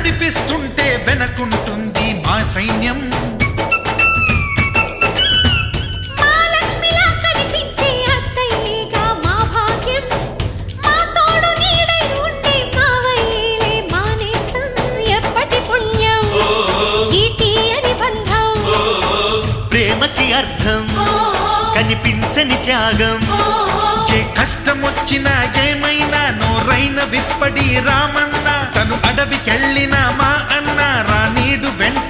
నడిపిస్తుంటే వెనకుంటుంది మా సైన్యం. ప్రేమకి అర్థం కనిపించని త్యాగం. ఏ కష్టం వచ్చినా ఏమైనా నోరైన విప్పడి రామన్న, తను అడవికెళ్ళిన మా అన్న రానీడు వెంట